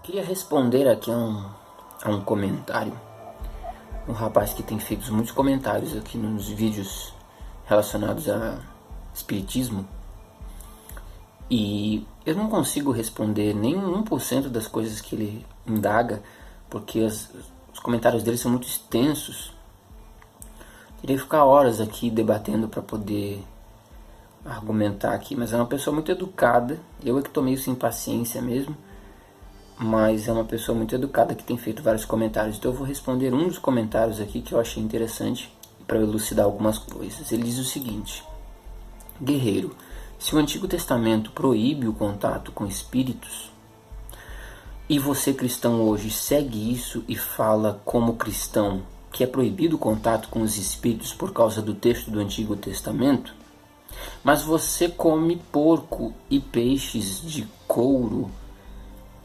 Queria responder aqui a um comentário. Um rapaz que tem feito muitos comentários aqui nos vídeos relacionados a espiritismo. E eu não consigo responder nem 1% das coisas que ele indaga, porque os comentários dele são muito extensos. Teria que ficar horas aqui debatendo para poder argumentar aqui, mas é uma pessoa muito educada. Eu é que tô meio sem paciência mesmo, mas é uma pessoa muito educada que tem feito vários comentários. Então eu vou responder um dos comentários aqui que eu achei interessante para elucidar algumas coisas. Ele diz o seguinte: guerreiro, se o Antigo Testamento proíbe o contato com espíritos, e você cristão hoje segue isso e fala como cristão que é proibido o contato com os espíritos por causa do texto do Antigo Testamento, mas você come porco e peixes de couro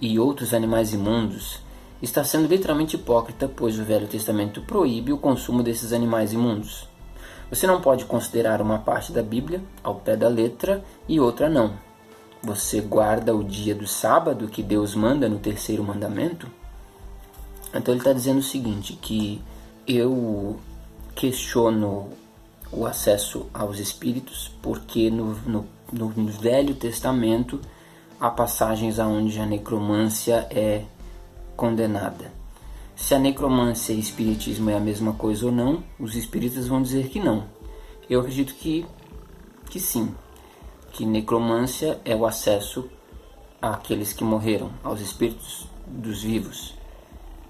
e outros animais imundos, está sendo literalmente hipócrita, pois o Velho Testamento proíbe o consumo desses animais imundos. Você não pode considerar uma parte da Bíblia ao pé da letra e outra não. Você guarda o dia do sábado que Deus manda no terceiro mandamento? Então ele está dizendo o seguinte, que eu questiono o acesso aos espíritos porque no Velho Testamento há passagens onde a necromância é condenada. Se a necromância e espiritismo é a mesma coisa ou não, os espíritas vão dizer que não. Eu acredito que sim, que necromância é o acesso àqueles que morreram, aos espíritos dos vivos,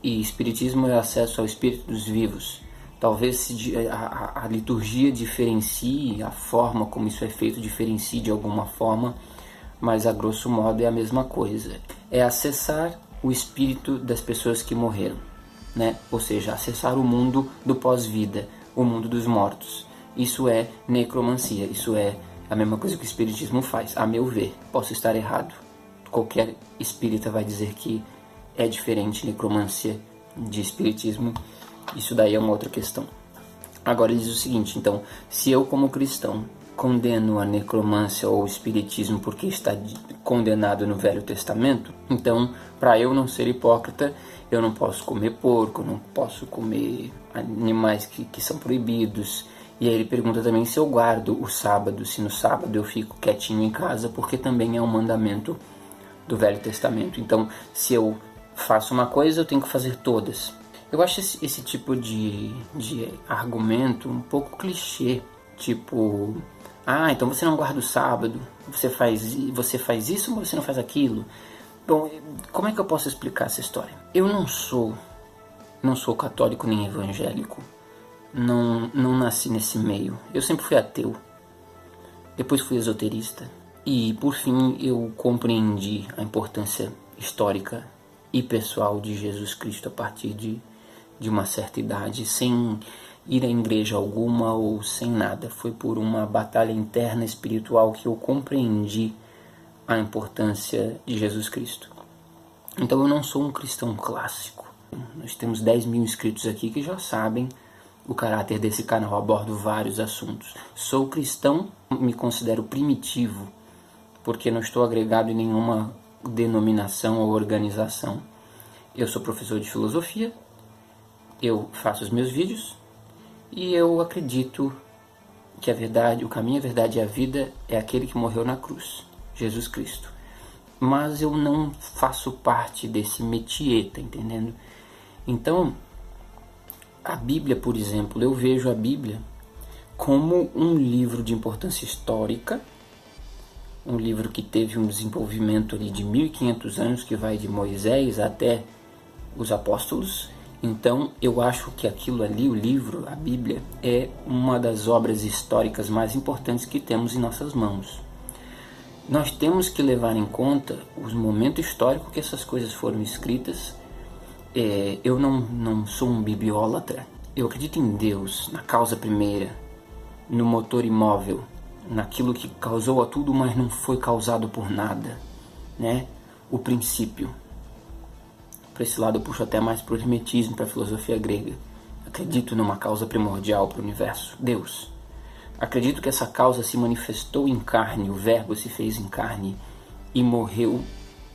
e espiritismo é o acesso ao espírito dos vivos. Talvez a liturgia diferencie, a forma como isso é feito diferencie de alguma forma, mas a grosso modo é a mesma coisa. É acessar o espírito das pessoas que morreram, né? Ou seja, acessar o mundo do pós-vida, o mundo dos mortos. Isso é necromancia, isso é a mesma coisa que o espiritismo faz, a meu ver. Posso estar errado. Qualquer espírita vai dizer que é diferente necromancia de espiritismo. Isso daí é uma outra questão. Agora ele diz o seguinte, então, se eu como cristão condeno a necromância ou o espiritismo porque está condenado no Velho Testamento, então, para eu não ser hipócrita, eu não posso comer porco, não posso comer animais que são proibidos. E aí ele pergunta também se eu guardo o sábado, se no sábado eu fico quietinho em casa, porque também é um mandamento do Velho Testamento. Então, se eu faço uma coisa, eu tenho que fazer todas. Eu acho esse tipo de argumento um pouco clichê, tipo, então você não guarda o sábado, você faz isso, mas você não faz aquilo. Bom, como é que eu posso explicar essa história? Eu não sou católico nem evangélico, não nasci nesse meio. Eu sempre fui ateu, depois fui esoterista e por fim eu compreendi a importância histórica e pessoal de Jesus Cristo a partir de uma certa idade, sem ir à igreja alguma ou sem nada. Foi por uma batalha interna espiritual que eu compreendi a importância de Jesus Cristo. Então eu não sou um cristão clássico. Nós temos 10 mil inscritos aqui que já sabem o caráter desse canal, abordo vários assuntos. Sou cristão, me considero primitivo, porque não estou agregado em nenhuma denominação ou organização. Eu sou professor de filosofia, eu faço os meus vídeos e eu acredito que a verdade, o caminho, a verdade e a vida é aquele que morreu na cruz, Jesus Cristo. Mas eu não faço parte desse métier, tá entendendo? Então, a Bíblia, por exemplo, eu vejo a Bíblia como um livro de importância histórica, um livro que teve um desenvolvimento ali de 1500 anos, que vai de Moisés até os apóstolos. Então eu acho que aquilo ali, o livro, a Bíblia, é uma das obras históricas mais importantes que temos em nossas mãos. Nós temos que levar em conta os momentos históricos que essas coisas foram escritas. Eu não sou um bibliólatra. Eu acredito em Deus, na causa primeira, no motor imóvel, naquilo que causou a tudo, mas não foi causado por nada, né? O princípio. Para esse lado eu puxo até mais para o hermetismo, para a filosofia grega. Acredito numa causa primordial para o universo, Deus. Acredito que essa causa se manifestou em carne, o verbo se fez em carne e morreu,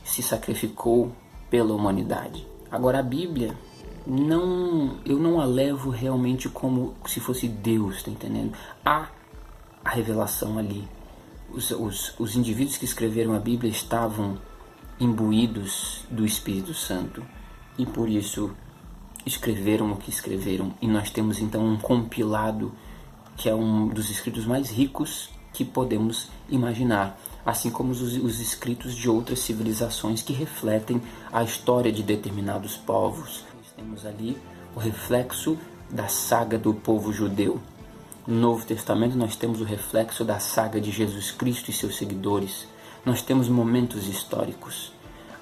se sacrificou pela humanidade. Agora a Bíblia, eu não a levo realmente como se fosse Deus, tá entendendo? Há a revelação ali. Os indivíduos que escreveram a Bíblia estavam imbuídos do Espírito Santo e por isso escreveram o que escreveram, e nós temos então um compilado que é um dos escritos mais ricos que podemos imaginar, assim como os escritos de outras civilizações que refletem a história de determinados povos. Nós temos ali o reflexo da saga do povo judeu. No Novo Testamento nós temos o reflexo da saga de Jesus Cristo e seus seguidores. Nós temos momentos históricos.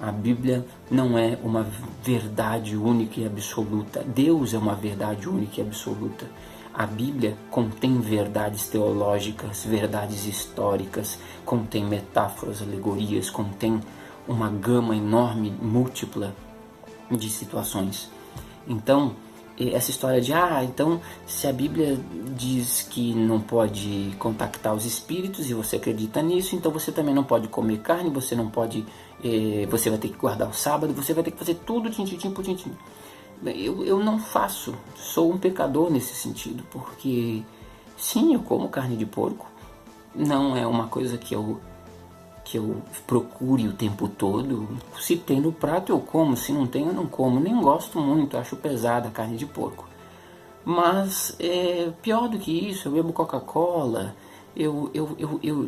A Bíblia não é uma verdade única e absoluta. Deus é uma verdade única e absoluta. A Bíblia contém verdades teológicas, verdades históricas, contém metáforas, alegorias, contém uma gama enorme, múltipla de situações. Então, essa história de, então se a Bíblia diz que não pode contactar os espíritos e você acredita nisso, então você também não pode comer carne, você não pode, você vai ter que guardar o sábado, você vai ter que fazer tudo tintim por tintim. Eu não faço, sou um pecador nesse sentido, porque sim, eu como carne de porco, não é uma coisa que eu procure o tempo todo. Se tem no prato eu como, se não tem eu não como, nem gosto muito, acho pesada a carne de porco. Mas pior do que isso, eu bebo Coca-Cola,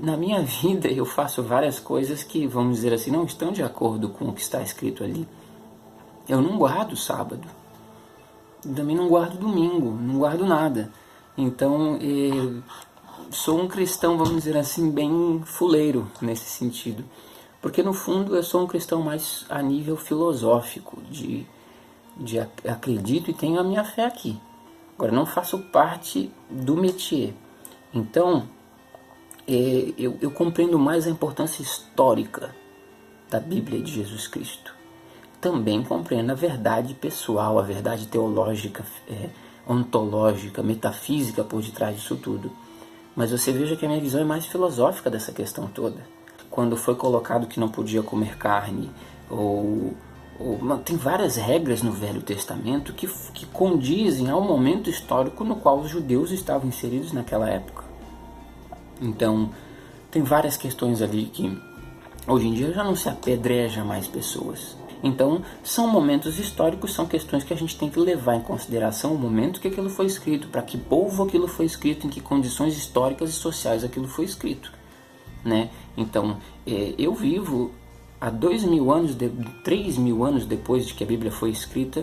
na minha vida eu faço várias coisas que, vamos dizer assim, não estão de acordo com o que está escrito ali. Eu não guardo sábado, também não guardo domingo, não guardo nada. Então, sou um cristão, vamos dizer assim, bem fuleiro nesse sentido. Porque no fundo eu sou um cristão mais a nível filosófico, de acredito e tenho a minha fé aqui. Agora, não faço parte do métier. Então, eu compreendo mais a importância histórica da Bíblia de Jesus Cristo. Também compreendo a verdade pessoal, a verdade teológica, ontológica, metafísica por detrás disso tudo. Mas você veja que a minha visão é mais filosófica dessa questão toda. Quando foi colocado que não podia comer carne, tem várias regras no Velho Testamento que condizem ao momento histórico no qual os judeus estavam inseridos naquela época. Então, tem várias questões ali que hoje em dia já não se apedreja mais pessoas. Então, são momentos históricos, são questões que a gente tem que levar em consideração o momento que aquilo foi escrito, para que povo aquilo foi escrito, em que condições históricas e sociais aquilo foi escrito, né? Então, eu vivo há 2.000 anos, 3.000 anos depois de que a Bíblia foi escrita.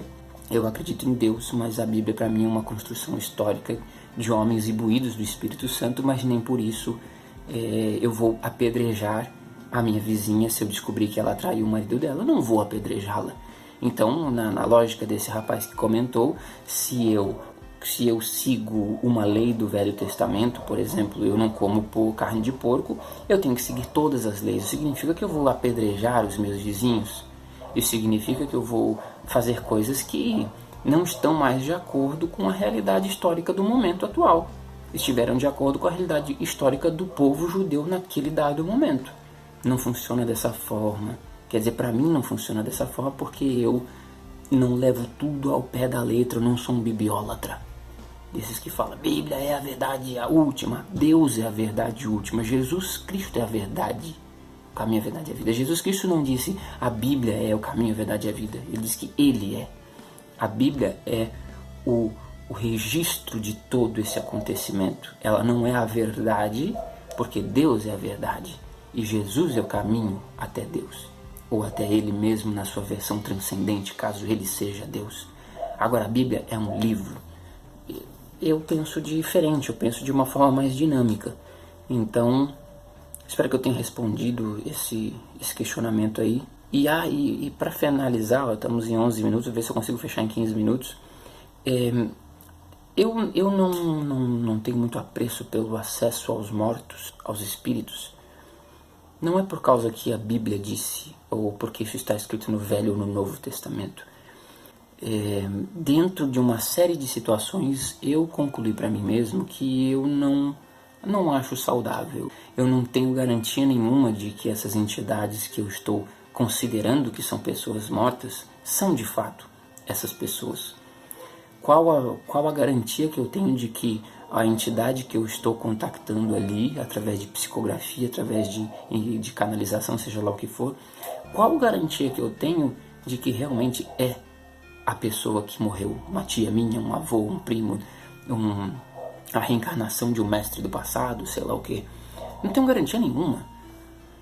Eu acredito em Deus, mas a Bíblia para mim é uma construção histórica de homens imbuídos do Espírito Santo, mas nem por isso eu vou apedrejar a minha vizinha. Se eu descobrir que ela traiu o marido dela, eu não vou apedrejá-la. Então, na lógica desse rapaz que comentou, se eu sigo uma lei do Velho Testamento, por exemplo, eu não como carne de porco, eu tenho que seguir todas as leis. Isso significa que eu vou apedrejar os meus vizinhos? Isso significa que eu vou fazer coisas que não estão mais de acordo com a realidade histórica do momento atual. Estiveram de acordo com a realidade histórica do povo judeu naquele dado momento. Não funciona dessa forma. Quer dizer, para mim não funciona dessa forma porque eu não levo tudo ao pé da letra, eu não sou um bibliólatra. Desses que falam, Bíblia é a verdade a última, Deus é a verdade última, Jesus Cristo é a verdade, o caminho, a verdade e a vida. Jesus Cristo não disse, a Bíblia é o caminho, a verdade e a vida. Ele disse que Ele é. A Bíblia é o registro de todo esse acontecimento. Ela não é a verdade, porque Deus é a verdade. E Jesus é o caminho até Deus, ou até Ele mesmo na sua versão transcendente, caso Ele seja Deus. Agora, a Bíblia é um livro. Eu penso diferente, eu penso de uma forma mais dinâmica. Então, espero que eu tenha respondido esse questionamento aí. E para finalizar, estamos em 11 minutos, vou ver se eu consigo fechar em 15 minutos. Eu não tenho muito apreço pelo acesso aos mortos, aos espíritos. Não é por causa que a Bíblia disse, ou porque isso está escrito no Velho ou no Novo Testamento. Dentro de uma série de situações, eu concluí para mim mesmo que eu não acho saudável. Eu não tenho garantia nenhuma de que essas entidades que eu estou considerando que são pessoas mortas, são de fato essas pessoas? Qual a garantia que eu tenho de que a entidade que eu estou contactando ali, através de psicografia, através de canalização, seja lá o que for, qual garantia que eu tenho de que realmente é a pessoa que morreu? Uma tia minha, um avô, um primo, a reencarnação de um mestre do passado, sei lá o que. Não tenho garantia nenhuma.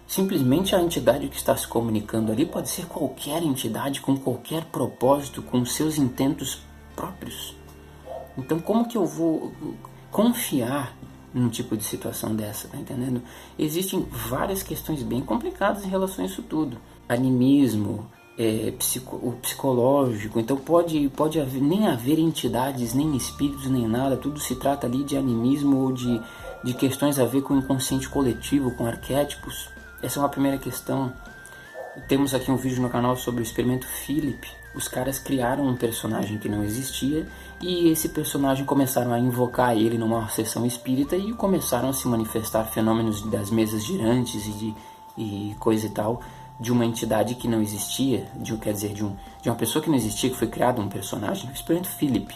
Simplesmente a entidade que está se comunicando ali pode ser qualquer entidade com qualquer propósito, com seus intentos próprios. Então como que eu vou confiar num tipo de situação dessa, tá entendendo? Existem várias questões bem complicadas em relação a isso tudo. Animismo, o psicológico, então pode nem haver entidades, nem espíritos, nem nada, tudo se trata ali de animismo ou de questões a ver com o inconsciente coletivo, com arquétipos. Essa é uma primeira questão. Temos aqui um vídeo no canal sobre o experimento Philip. Os caras criaram um personagem que não existia e esse personagem começaram a invocar ele numa sessão espírita e começaram a se manifestar fenômenos das mesas girantes e coisa e tal, de uma entidade que não existia, de uma pessoa que não existia, que foi criado um personagem, o experimento Philip.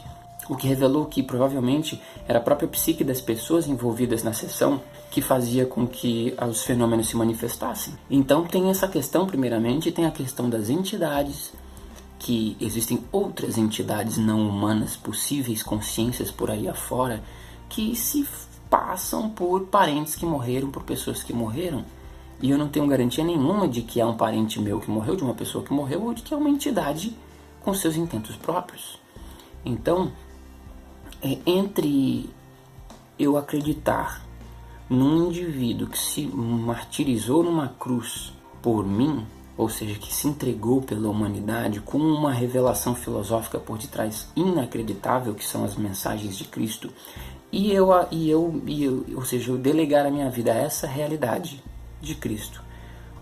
O que revelou que provavelmente era a própria psique das pessoas envolvidas na sessão que fazia com que os fenômenos se manifestassem. Então tem essa questão, primeiramente, tem a questão das entidades, que existem outras entidades não humanas, possíveis consciências por aí afora, que se passam por parentes que morreram, por pessoas que morreram. E eu não tenho garantia nenhuma de que é um parente meu que morreu, de uma pessoa que morreu, ou de que é uma entidade com seus intentos próprios. Então, entre eu acreditar num indivíduo que se martirizou numa cruz por mim, ou seja, que se entregou pela humanidade com uma revelação filosófica por detrás inacreditável, que são as mensagens de Cristo, ou seja, eu delegar a minha vida a essa realidade de Cristo,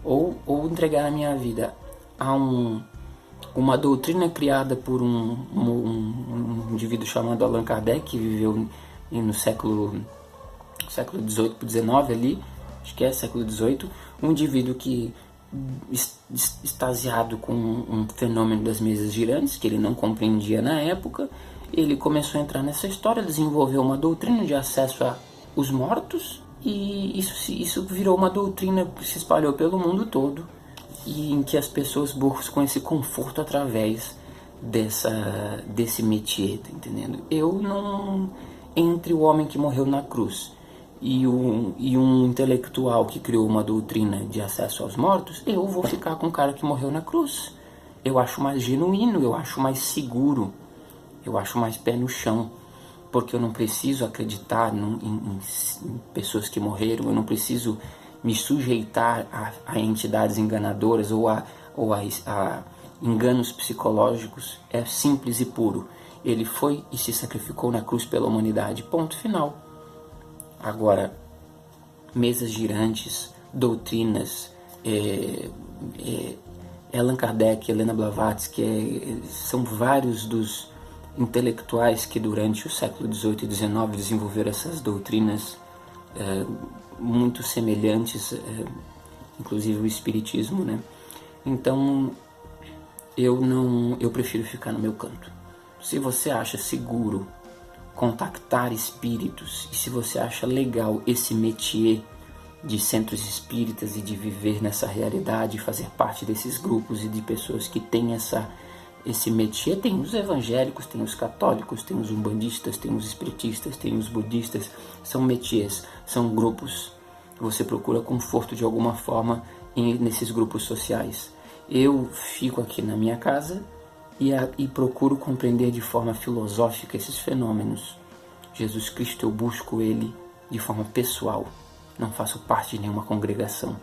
ou entregar a minha vida a uma doutrina criada por um indivíduo chamado Allan Kardec, que viveu no século XVIII para XIX ali, acho que é século XVIII, um indivíduo que extasiado com um fenômeno das mesas girantes, que ele não compreendia na época, ele começou a entrar nessa história, desenvolveu uma doutrina de acesso aos mortos, e isso virou uma doutrina que se espalhou pelo mundo todo, e em que as pessoas buscam esse conforto através desse métier, tá entendendo? Eu não... Entre o homem que morreu na cruz e um intelectual que criou uma doutrina de acesso aos mortos, eu vou ficar com o cara que morreu na cruz. Eu acho mais genuíno, eu acho mais seguro, eu acho mais pé no chão, porque eu não preciso acreditar em pessoas que morreram, eu não preciso me sujeitar a entidades enganadoras ou a enganos psicológicos. É simples e puro. Ele foi e se sacrificou na cruz pela humanidade. Ponto final. Agora, mesas girantes, doutrinas, Allan Kardec, Helena Blavatsky, são vários dos intelectuais que durante o século XVIII e XIX desenvolveram essas doutrinas muito semelhantes, inclusive o espiritismo, né? Então eu prefiro ficar no meu canto. Se você acha seguro contactar espíritos, e se você acha legal esse métier de centros espíritas e de viver nessa realidade, fazer parte desses grupos e de pessoas que têm esse métier, tem os evangélicos, tem os católicos, tem os umbandistas, tem os espiritistas, tem os budistas, são métiers, são grupos. Você procura conforto de alguma forma nesses grupos sociais. Eu fico aqui na minha casa e procuro compreender de forma filosófica esses fenômenos. Jesus Cristo, eu busco ele de forma pessoal, não faço parte de nenhuma congregação.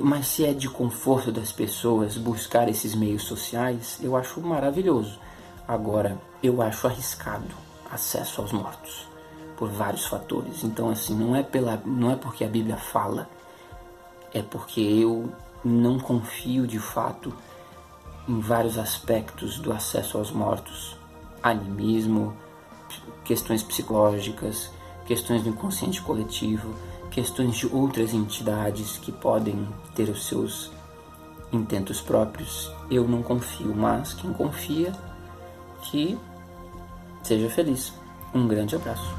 Mas se é de conforto das pessoas buscar esses meios sociais, eu acho maravilhoso. Agora, eu acho arriscado acesso aos mortos, por vários fatores. Então, assim, não é porque a Bíblia fala, é porque eu não confio de fato em vários aspectos do acesso aos mortos. Animismo, questões psicológicas, questões do inconsciente coletivo, questões de outras entidades que podem ter os seus intentos próprios eu não confio, mas quem confia, que seja feliz. Um grande abraço.